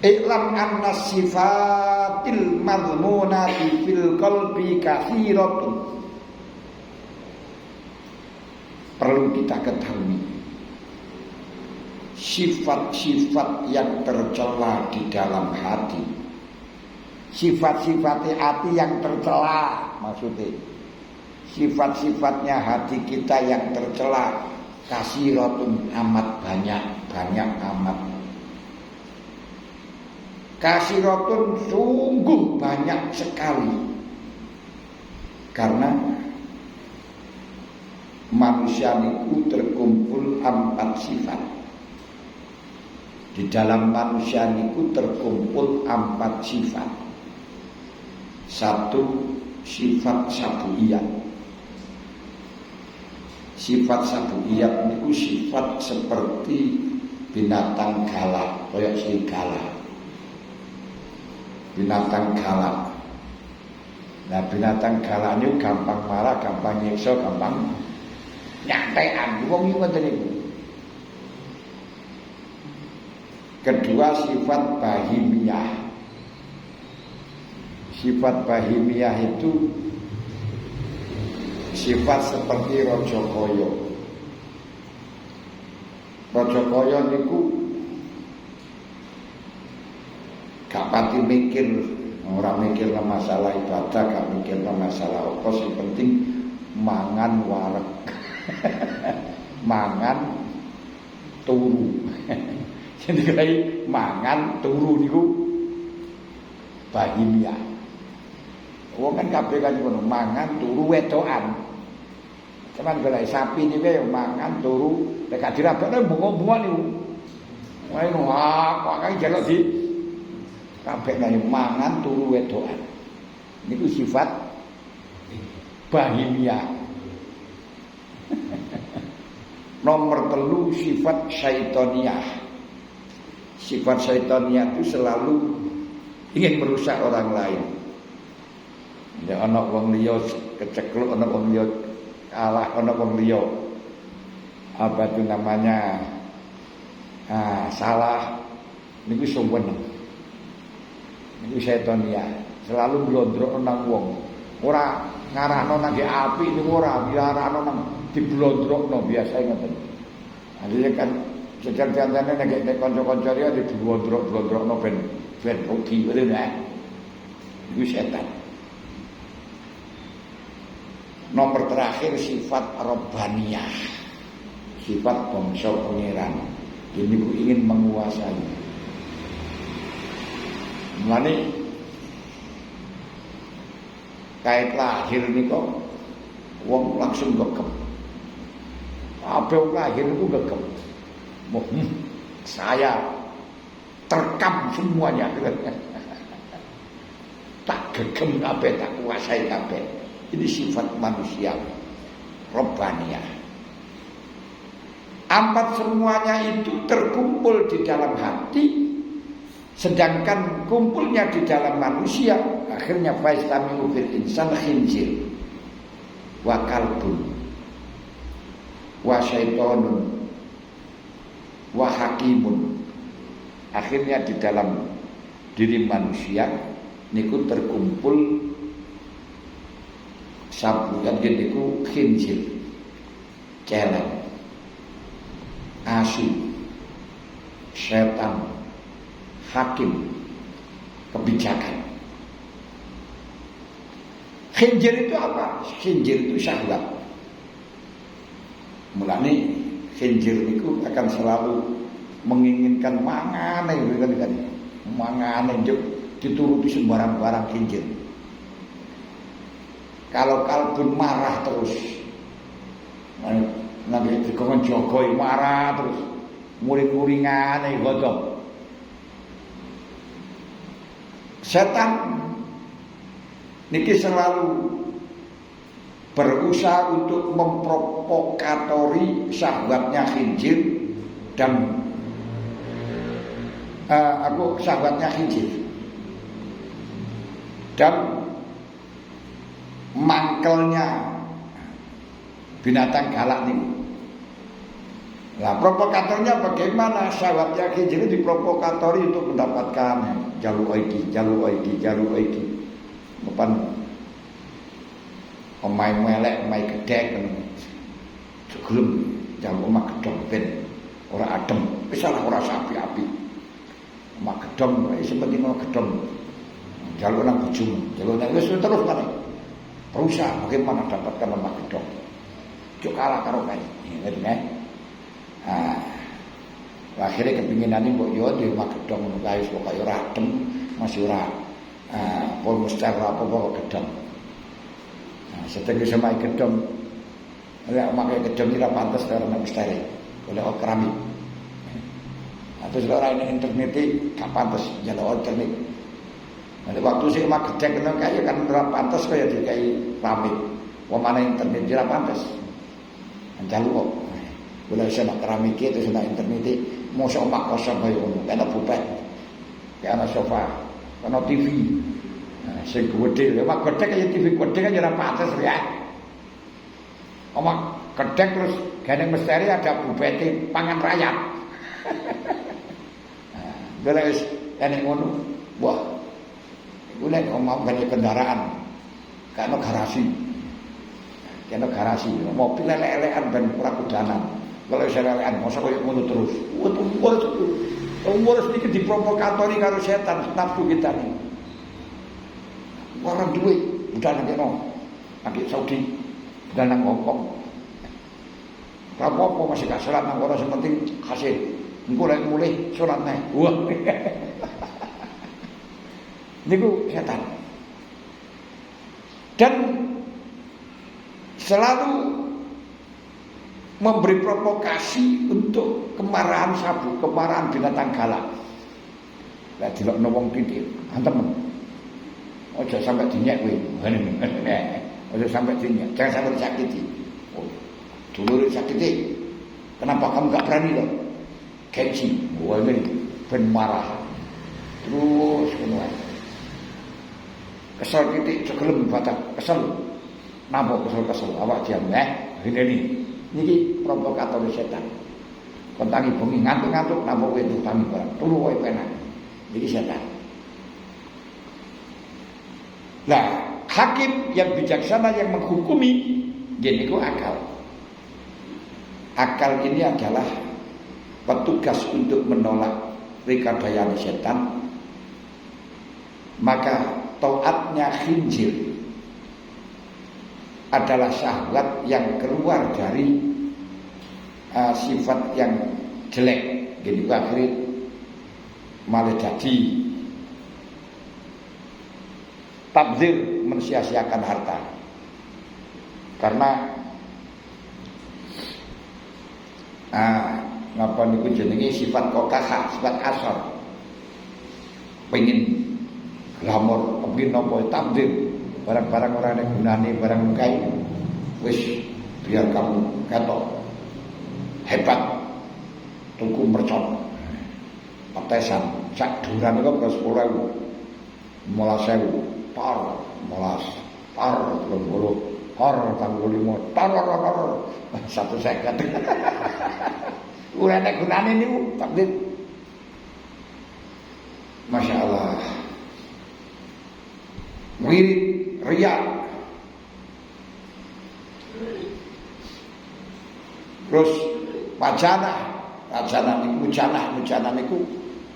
I'lam anna sifatil madmunati fil qalbi katsiratun. Perlu kita ketahui sifat-sifat yang tercela di dalam hati. Sifat-sifat hati yang tercela, maksudnya sifat-sifatnya hati kita yang tercela katsiratun, amat banyak amat. Katsiratun, sungguh banyak sekali. Karena manusia itu terkumpul 4 sifat. Di dalam manusia itu terkumpul 4 sifat. 1 sifat sabuiyat. Sifat sabuiyat itu sifat seperti binatang galak, kayak serigala. Binatang galak. Nah, binatang galak ini gampang marah, gampang nyiksa, gampang nyantean. Wong iki ngoten niku. Kedua, sifat bahimiyah. Sifat bahimiyah itu sifat seperti raja kaya. Raja kaya niku gak pati mikir, orang mikir masalah ibadah, gak mikir masalah apa, yang penting mangan wareg. Mangan turu. Jadi kayak mangan turu niku bahimiyah. Wong kan kabeh kan ngono, mangan turu wedokan. Cuman golek sapi niku ya mangan turu, nek gak dirabekne bunga-bunga niku. Wae kok kan jaluk di kabeh nang mangan turu wedokan. Niku sifat bahimiyah. Nomor 3, sifat syaitoniyah. Sifat syaitoniyah itu selalu ingin merusak orang lain. Ya ana wong liya kecekluk, ana wong liya kalah, ana wong liya apa itu namanya salah, niku sumpenen. Niku syaitoniyah, selalu blondrok nang wong. Ora ngarahno nang api niku ora, diarahno nang diblondrokno biasa ngoten. Artinya kan sejar-jarane nek kanca-kanca dia diblondrok-blondrokno ben rugi ngoten ya. Iku setan. Nomor terakhir sifat robbaniyah. Sifat bangsa pangeran. Ini ingin menguasai. Mulane kait lahir niku wong langsung gegep. Apa wong lahir niku gegep. Saya terkam semuanya. Tak gegem kabeh, tak kuasai kabeh. Ini sifat manusia robbaniyah. 4 semuanya itu terkumpul di dalam hati. Sedangkan kumpulnya di dalam manusia, akhirnya faistamiu fil insan khinzir wa kalbun wa syaitonun wa hakimun. Akhirnya di dalam diri manusia niku terkumpul sabutan niku khinzir, celeng, asu, setan, hakim, kebijakan. Khinzir itu apa? Khinzir itu syahwat. Mulane khinzir itu akan selalu menginginkan mangane kan. Mangane dituruti sembarang barang khinzir. Kalau kalbun marah terus, nanti dikon jogoi marah terus, muring-muringane godhong. Setan niki selalu berusaha untuk memprovokatori sahabatnya khinzir dan sahabatnya khinzir dan mangkelnya binatang galak nih. Nah, provokatornya bagaimana? Sahabatnya Khidir diprovokatori untuk mendapatkan jalur iki. Bukan omai melek, omai gedek, sebelum jalur omah gedong ben ora adem, wis ora sapi-api. Omah gedong wis penting omah gedong. Jalur nang bojomu, jalur nang wis terus kan. Berusaha bagaimana dapatkan omah gedong. Cuk kalah karo kae. Ngerti kan? Akhirnya kepinginan ini mbok yo di omah gedong ngono kae kok kaya ora adem, masih ora polster apa gedong. Setelah sama gedong, lek omah gedong ora pantes karo nang misteri. Oleh keramik. Atau selera ini internet gak pantes njaluk internet. Pada waktu sing omah gedhe kena kaya kan ora pantes kaya dikai pamit. Wamane internet ora pantes. Njaluk kok. Kula iso nak keramik itu sudah internet mosok omah kosong kaya ngono, kena bupet. Kena sofa, kena TV. Nah, sing gedhe, omah gedhe kaya TV gedhe kan ora pantes ya. Omah gedhe terus gandeng misteri ada bupete pangan rakyat. Nah, wis enek ngono. Wah. Iku nek omah banyak kendaraan. Kano garasi. Kano garasi, mobil elek-elekan ben ora kudanan. Kalau elek-elekan mosok koyo ngono terus. Umur sedikit diprovokatori karo setan nafsu kita nih. Orang duwe udah nang kene. Nang Saudi, udah nang Hongkong. Apa-apa masih gak salat nang ora sepenting hasil. Engko lek mulih salat neh. Wah. Niku setan. Dan selalu memberi provokasi untuk kemarahan sabu, kemarahan binatang galak. Lah dilokno wong titik, antem. Ojo sampai dinyek kowe. Ojo sampai dinyek, jangan sampai disakiti. Dulu sakiti, kenapa kamu gak berani loh? Gengsi, gue ini ben marah. Terus kemudian kesel titik, cekelem batak, kesel. Napa kesel, awak jam ini provokator setan. Kontangi bengi ngantuk-ngantuk, napa kowe tangi barang, turu wae penak. Iki setan. Nah, hakim yang bijaksana yang menghukumi, jadi ku akal. Akal ini adalah petugas untuk menolak rekayasa setan. Maka taatnya khinzir adalah syahwat yang keluar dari sifat yang jelek. Jadi akhirnya malah jadi tabdzir, mensia-siakan harta. Karena ngapa niku jenenge sifat kokah, sifat asor. Pengen glamor, pengen napa tabdzir, barang-barang ora ana gunane, barang kae wis biar kamu ketok hebat. Tuku mercon. Petesan sak duran iku 10.000. 15.000 par, 15 par 20 par 35 tar 150. Ora ana gunane niku takdir. Masya Allah. Wirid riya. Terus wajana niku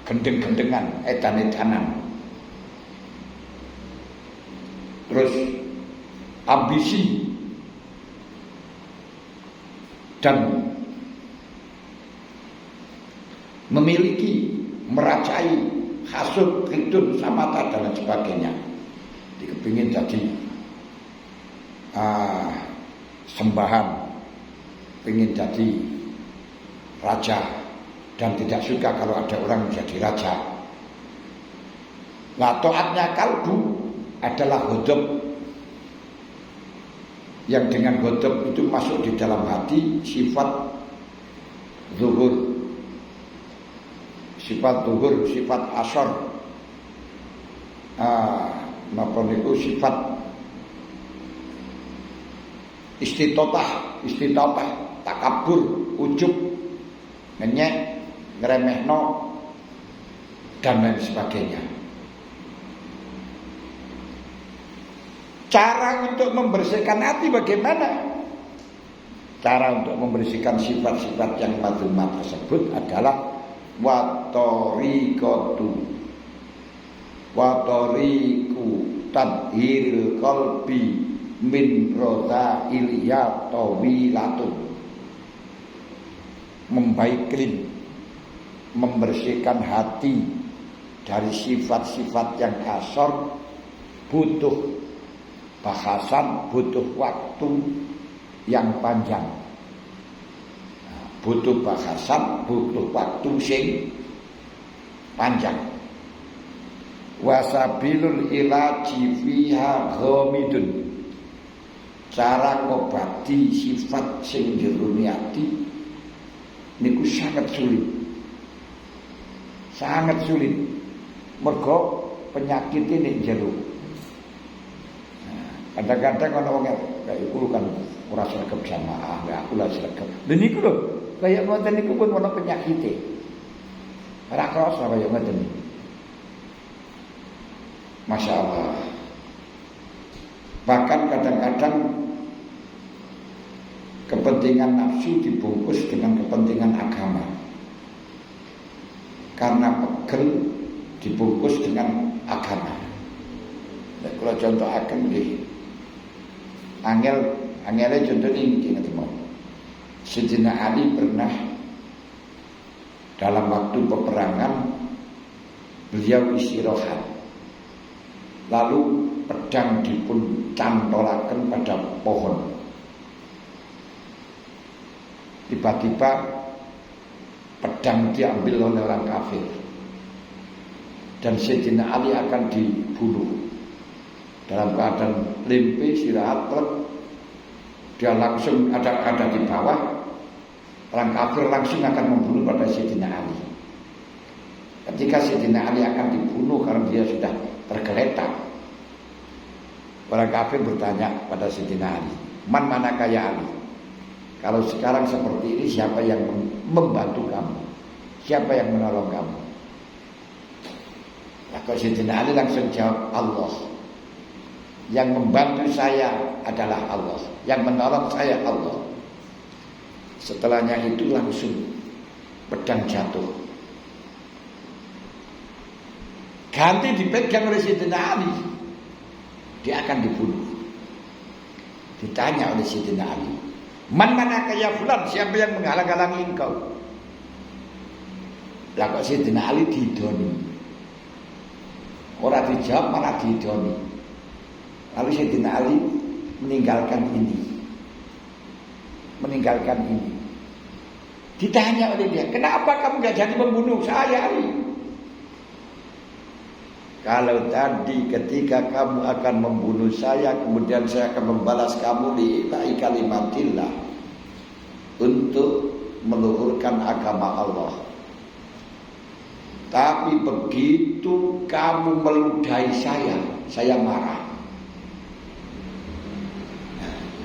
gendeng-gendengan, edan-edanan. Terus ambisi dan memiliki, meracai, hasud, ridun, samata dan lain sebagainya. Dikepingin jadi sembahan, pengen jadi raja dan tidak suka kalau ada orang menjadi raja. Nah, taatnya kalbu adalah ghadab, yang dengan ghadab itu masuk di dalam hati sifat zuhur, sifat asor, napa niku sifat istitotah, takabur, ujub, ngenyek, ngeremehno dan lain sebagainya. Cara untuk membersihkan hati bagaimana? Cara untuk membersihkan sifat-sifat yang madhumah tersebut adalah watoriku tadhiril qalbi min roda ilya tawilatun, membaikin, membersihkan hati dari sifat-sifat yang kasar butuh bahasan, butuh waktu yang panjang, butuh bahasan, butuh waktu sing panjang. Wasabilul ilaji fiha ghamidun, cara ngobati sifat sing jero ati niku sangat sulit mergo penyakit ini jero. Kadang-kadang ana wong kaya iku kan ora sregep jamaah, ya aku lah sregep. Lha niku lho, kaya ngoten niku pun ana penyakite. Ora krasa kaya ngoten. Masya Allah. Bahkan kadang-kadang kepentingan nafsu dibungkus dengan kepentingan agama. Karena pegel dibungkus dengan agama. Nah, kalau contoh akan nggih. Angel contoh ini ingat teman. Sayyidina Ali pernah dalam waktu peperangan beliau istirahat, lalu pedang dipun cantolaken pada pohon. Tiba-tiba pedang diambil oleh orang kafir dan Sayyidina Ali akan dibunuh. Dalam keadaan limpi, istirahat, dia langsung ada di bawah. Orang kafir langsung akan membunuh pada Sayyidina Ali. Ketika Sayyidina Ali akan dibunuh karena dia sudah tergeletak, orang kafir bertanya pada Sayyidina Ali, mana kaya Ali? Kalau sekarang seperti ini, siapa yang membantu kamu? Siapa yang menolong kamu? Maka Sayyidina Ali langsung jawab, Allah. Yang membantu saya adalah Allah, yang menolong saya Allah. Setelahnya itu langsung pedang jatuh, ganti dipegang oleh Sayyidina Ali. Dia akan dibunuh. Ditanya oleh Sayyidina Ali, mana kaya fulan, siapa yang menghalang-halangi engkau? Lah kok Sayyidina Ali didoni, orang dijawab malah didoni. Lalu Sayyidina Ali meninggalkan ini. Ditanya oleh dia, kenapa kamu gak jadi membunuh saya Ali? Kalau tadi ketika kamu akan membunuh saya, kemudian saya akan membalas kamu lillahi kalimatillah, untuk meluhurkan agama Allah. Tapi begitu kamu meludahi saya marah.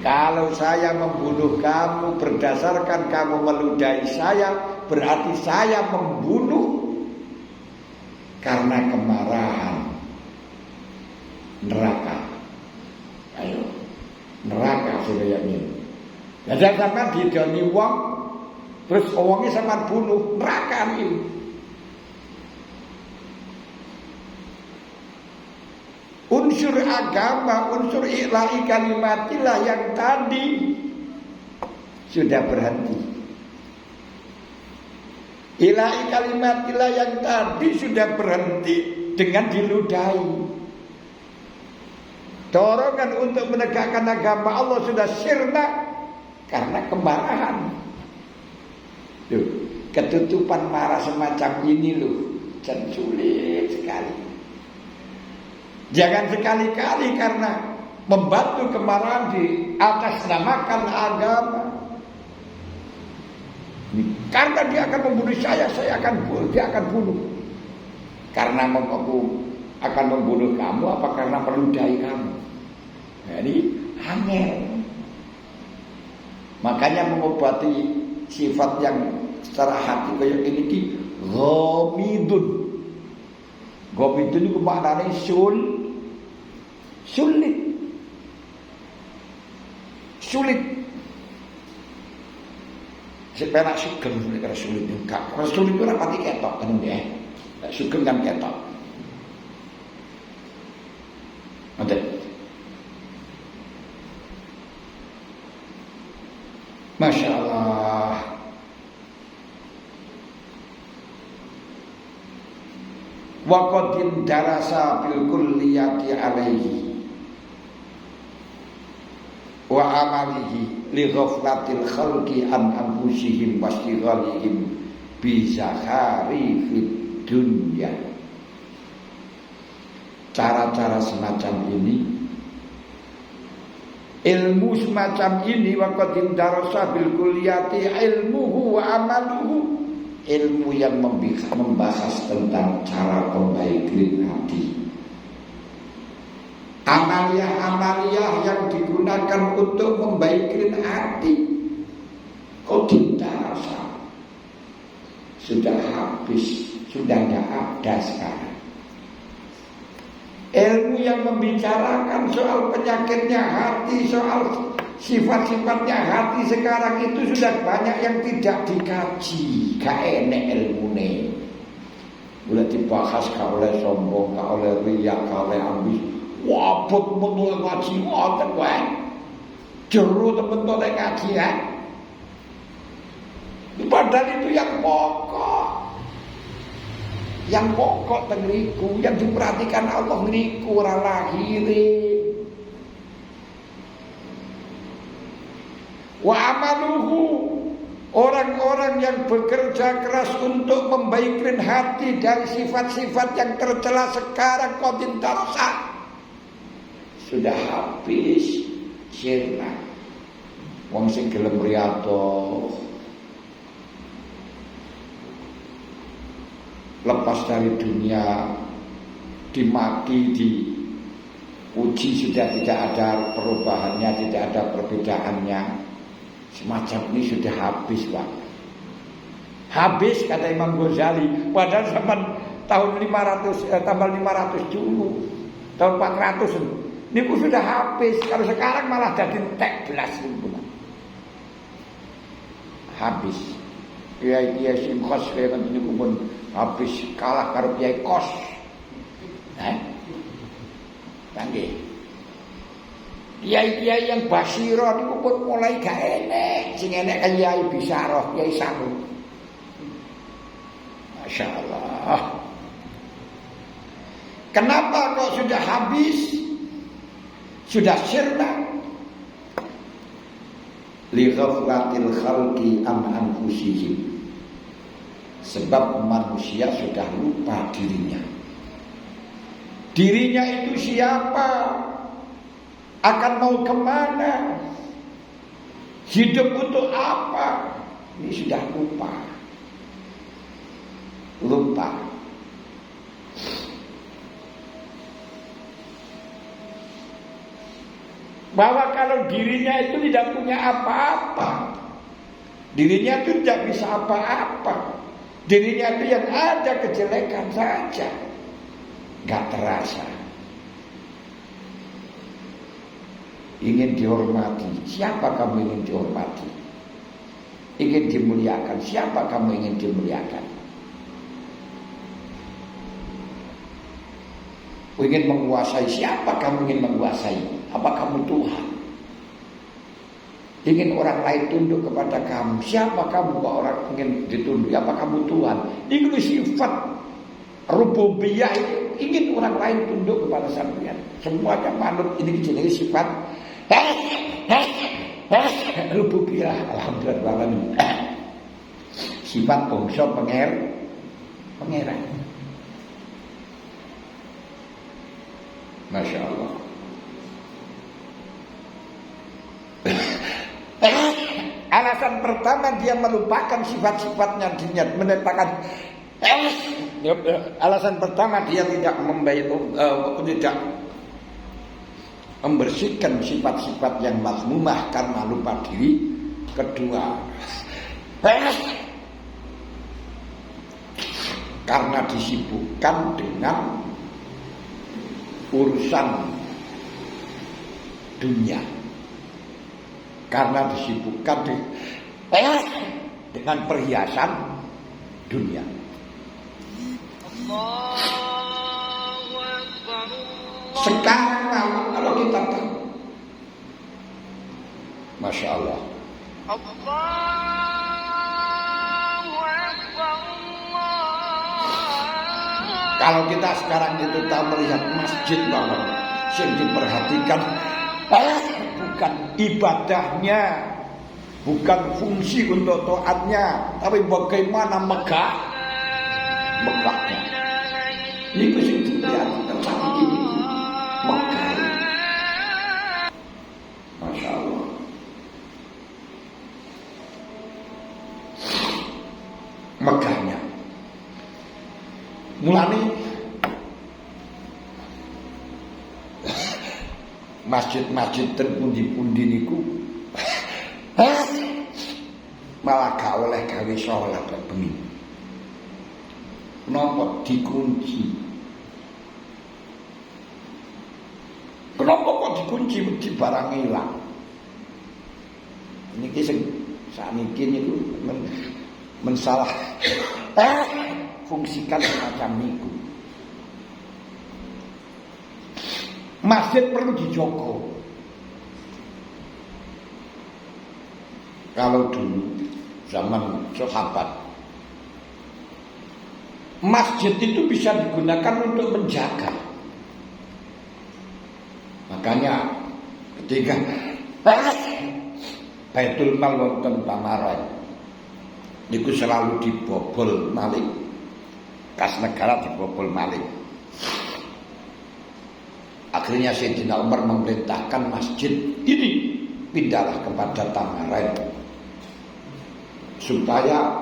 Kalau saya membunuh kamu berdasarkan kamu meludahi saya, berarti saya membunuh karena kemarahan. Neraka. Ayo, neraka sudah ini. Jadi sampai didoni wong, terus wongnya sampai bunuh, neraka ini. Unsur agama, unsur ilahi kalimatillah yang tadi sudah berhenti. Ilahi kalimatillah yang tadi sudah berhenti dengan diludahi. Dorongan untuk menegakkan agama Allah sudah sirna karena kemarahan. Loh, ketutupan marah semacam ini loh, dan sulit sekali. Jangan sekali-kali karena membantu kemarahan di atas namakan agama. Karena dia akan membunuh saya dia akan bunuh. Karena aku akan membunuh kamu apa karena meludahi kamu? Jadi angel. Makanya mengobati sifat yang secara hati kaya ini ki ghamidun. Ghamidun iku maknane sulit. Sepenak sugeng nek sulit enggak. Kalau sulit ora pati ketok kan ya. Sugeng kan ketok. Ada. Masya Allah. Wa qad darasa bil kulliyati alaihi wa amalihi li ghaflatil khalqi an anfusihim wastighalihim bi zakhari fid dunya. Cara-cara semacam ini, ilmu semacam ini, waqad darasa bil kulliyati ilmuhu wa amaluhu, ilmu yang membahas tentang cara pembaikan hati, amalia yang digunakan untuk membaikan hati. Kau tidak rasa sudah habis, sudah tidak ada sekarang. Ilmu yang membicarakan soal penyakitnya hati, soal sifat-sifatnya hati sekarang itu sudah banyak yang tidak dikaji. Gak enek ilmune. Boleh dibahas gak oleh sombong, gak oleh riya, gak oleh ambis. Wabut menulai ngaji ngoten wae. Jero temen-temen ngaji ya. Padahal itu yang pokok. Yang pokok tengriku, yang diperhatikan Allah ngriku ora lahire. Wa amaluhu, orang-orang yang bekerja keras untuk membaikkan hati dari sifat-sifat yang tercela sekarang qadin tarasa, sudah habis sirna. Wong sing gelem riyato lepas dari dunia, dimaki, diuji, sudah tidak ada perubahannya, tidak ada perbedaannya. Semacam ini sudah habis, Pak. Habis kata Imam Ghazali. Padahal zaman tahun 500 tambah 500 dulu, tahun 400 ini sudah habis. Kalau sekarang malah jadi entek belas ribu. Habis. Kiai sing kos kaya ngene niku pun habis kalah karo kiai kos. Nggih. Kiai-kiai yang basira niku pun mulai gak enek. Sing enek kiai Bisarah, kiai Sangu. Masya Allah. Kenapa kok sudah habis? Sudah sirna. Li ghaflatil khalqi an anfusihim. Sebab manusia sudah lupa dirinya. Dirinya itu siapa? Akan mau kemana? Hidup untuk apa? Ini sudah lupa. Bahwa kalau dirinya itu tidak punya apa-apa, dirinya itu tidak bisa apa-apa, dirinya itu yang ada kejelekan saja, gak terasa. Ingin dihormati, siapa kamu ingin dihormati? Ingin dimuliakan, siapa kamu ingin dimuliakan? Ingin menguasai, siapa kamu ingin menguasai? Apa kamu Tuhan? Ingin orang lain tunduk kepada kamu, siapa kamu kok orang ingin ditunduk? Apa kamu Tuhan? Ini sifat rububiyah, ingin orang lain tunduk kepada sampeyan. Semuanya manut, ini jenis sifat rububiyah. Alhamdulillah. Sifat bangsa pangeran. Masya Allah. Alasan pertama dia melupakan sifat-sifatnya, dia menetapkan. Alasan pertama dia tidak tidak membersihkan sifat-sifat yang mazmumah karena lupa diri. Kedua, karena disibukkan dengan urusan dunia, karena disibukkan dengan perhiasan dunia. Sekarang kalau kita tahu, Masya Allah, kalau kita sekarang itu tahu melihat masjid bahwa yang diperhatikan bukan ibadahnya, bukan fungsi untuk taatnya, tapi bagaimana megahnya. Ini bisa diperhatikan saat ini, megah. Masya Allah. Megahnya. Mulane masjid-masjid terpundi-pundi niku malah gak oleh gawe salat bengi. Kenapa dikunci? Kenapa kok dikunci wedi barang ilang? Niki sing sakniki niku mensalah fungsikan semacam niku. Masjid perlu dijogo. Kalau dulu zaman sahabat, masjid itu bisa digunakan untuk menjaga. Makanya ketika Baitul Mal wonten Pamarai niku selalu dibobol maling. Kas negara dibobol maling. Akhirnya Sayyidina Umar memerintahkan masjid ini pindahlah kepada Tamarin supaya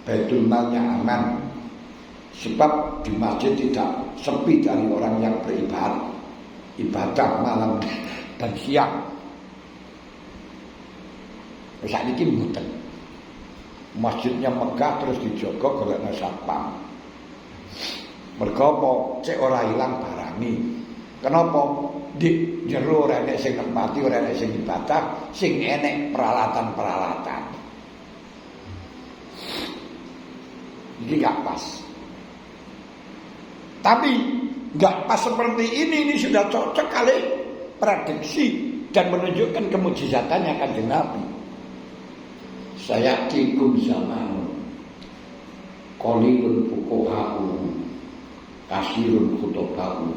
Baitul Malnya aman. Sebab di masjid tidak sepi dari orang yang beribadah malam dan siang. Saat ini mboten. Masjidnya megah terus dijaga golekna satpam. Mergo apa cek ora ilang barangi. Kenapa? Di jero ora enek sing nempati, ora enek sing ibadah, sing enek peralatan-peralatan. Ini gak pas. Tapi gak pas seperti ini sudah cocok kali prediksi dan menunjukkan kemujizatannya Kanjeng Nabi. Saya tikum zaman qalilun fuqahahu kasirun khutubahu.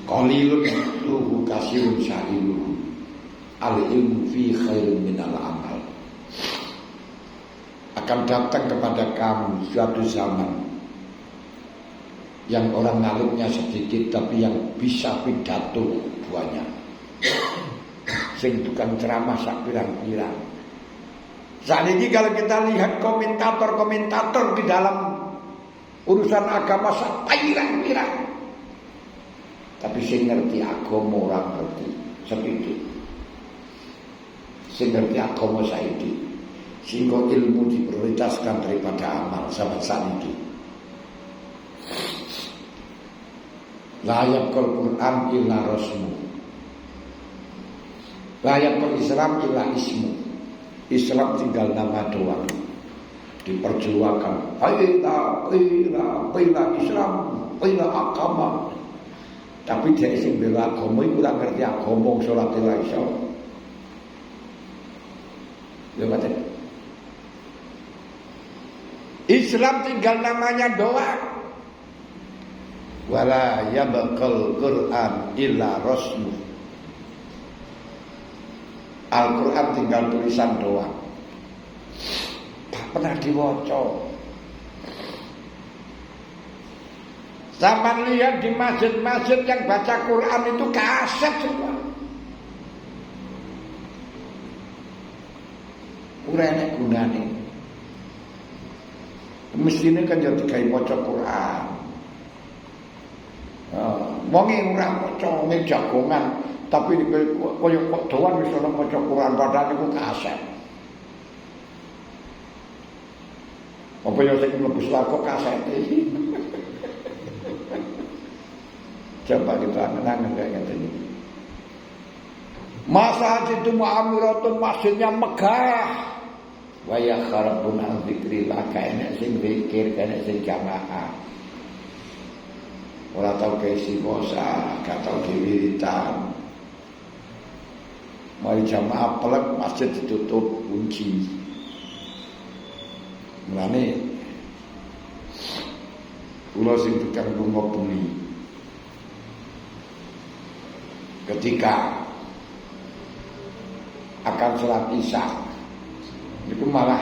Qalilun tuhu kasirun sa'iluhu al-ilmu fi khairun minal amal. Akan datang kepada kamu suatu zaman yang orang ngalimnya sedikit tapi yang bisa pidato banyak. Sing tukang ceramah sak pirang-pirang. Saat ini kalau kita lihat komentator-komentator di dalam urusan agama sak pirang-pirang. Tapi sing ngerti agama orang ngerti sepitu. Sing ngerti agama saiki. Sehingga ilmu diprioritaskan daripada amal sama saat itu. La yaqul Quran illa rasmu. La yaqul Islam illa ismu. Islam tinggal nama doang. Diperjuangkan. Ila Islam, ila agama. Tapi dia sing bela agama iku ora ngerti agama salat ora iso. Lha paten. Islam tinggal namanya doang. Wala yabqal Quran illa rasmu. Al-Quran tinggal tulisan doang. Tak pernah diwaca. Zaman lihat di masjid-masjid yang baca Quran itu kaset semua. Ora enek gunane. Mestine kan yo digawe maca Quran. Wong ora maca nek jagongan, tapi koyo kok doan wis ora maca Quran padahal iku kaset. Apa yo sing mlebu swarga kasete. Coba kita angen-angen kayak ngene. Masa itu mu'amiratun masjidnya megah. Wa yakharabun an dzikrillah kaene sing zikir, kaene sing jamaah. Ora tau keisi kosa, gak tau diwiritan. Mari jamaah pelek masjid ditutup kunci. Mulane kula sing tukang lunga bumi. Ketika akan sholat isya itu malah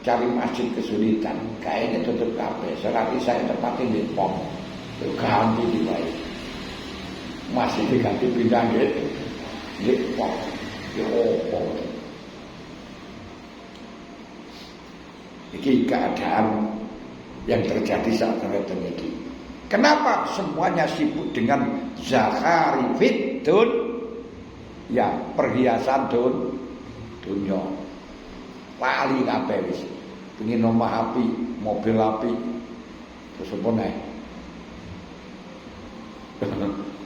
cari masjid kesulitan, kayaknya tutup kabeh. Sholat isya yang tepatnya di pom, itu ganti di baik, masih diganti pindah di pom, di opong. Ini keadaan yang terjadi saat ini. Kenapa semuanya sibuk dengan zakari fitun? Ya, perhiasan dunya. Lali kabeh wis. Pengin omah api, mobil api. Terus apa neh?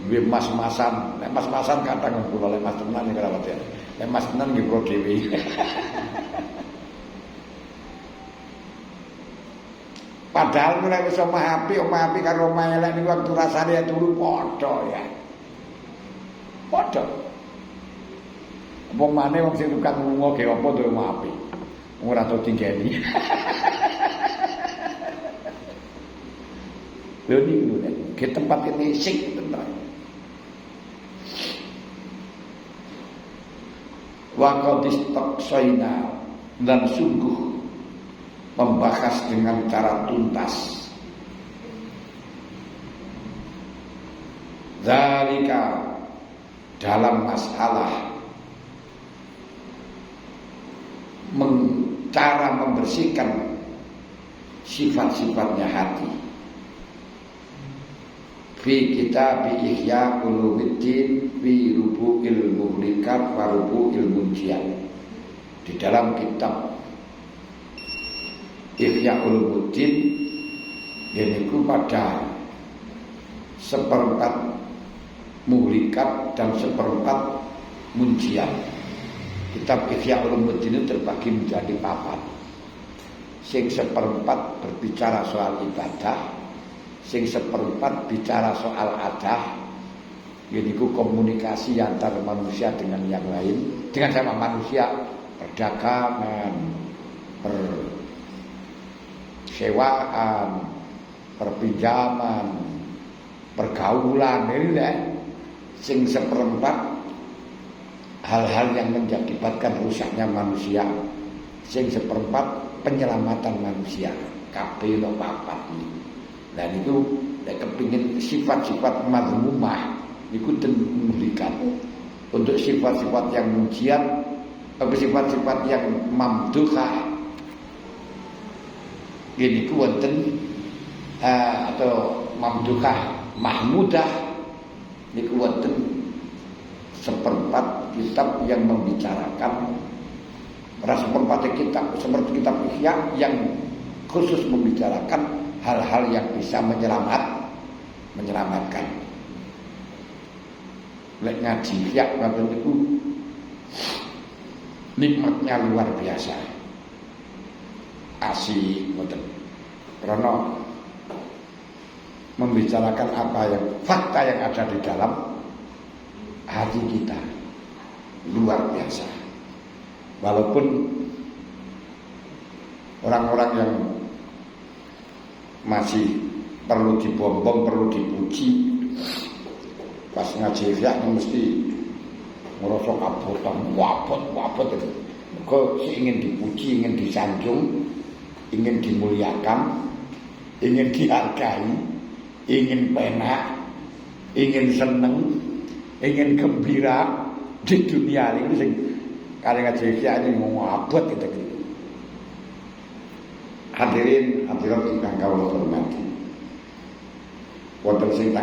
Nggih mas-masan. Nek mas-masan kadang kula lek mas tenan iki ora wae. Nek mas tenan nggih kula dhewe. Padahal nek wis omah api karo omah elek niku waktu rasane turu padha ya. Padha. Wong maneh wong sing tukang lunga ge apa to omah api. Ora tau tinggeni. Lho niku nek ke tempat ini sik tenan. Wa qad istaqsaina dan sungguh membahas dengan cara tuntas. Zalika dalam masalah cara membersihkan sifat-sifatnya hati. Fi kitab Ihya Ulumuddin fi Rubu'il Muhlikat wa Rubu'il Munjiat. Di dalam kitab Ihya Ulumuddin yaitu pada seperempat muhlikat dan seperempat munjiat. Kitab Ihya Ulumuddin itu terbagi menjadi 4. Sing seperempat berbicara soal ibadah, sing seperempat bicara soal adah, yaitu komunikasi antara manusia dengan yang lain, dengan sama manusia, perdagangan, sewaan, perpinjaman, pergaulan ini deh. Sing seperempat hal-hal yang mengakibatkan rusaknya manusia. Sing seperempat penyelamatan manusia. Kabeh lo papat. Dan itu kepingin sifat-sifat mazmumah itu diberikan. Untuk sifat-sifat yang mujiat, sifat-sifat yang mamduhah, ini wonten atau mamduhah mahmudah, ini wonten seperempat kitab yang membicarakan seperempat kitab seperti kitab Ihya yang khusus membicarakan hal-hal yang bisa menyelamatkan. Lek ngaji Ihya ngoten niku nikmatnya luar biasa. Asik ngoten. Karena membicarakan apa yang fakta yang ada di dalam hati kita luar biasa. Walaupun orang-orang yang masih perlu dibombong, perlu dipuji, pas ngaji Ihya mesti ngerasa abotan, wabot itu. Kok ingin dipuji, ingin disanjung, ingin dimuliakan, ingin dihargai, ingin penak, ingin seneng, ingin gembira di dunia ini sing kali ngaji Ihya ini ngabot gitu. Hadirin hadirat ingkang kawula hormati. Wonten sing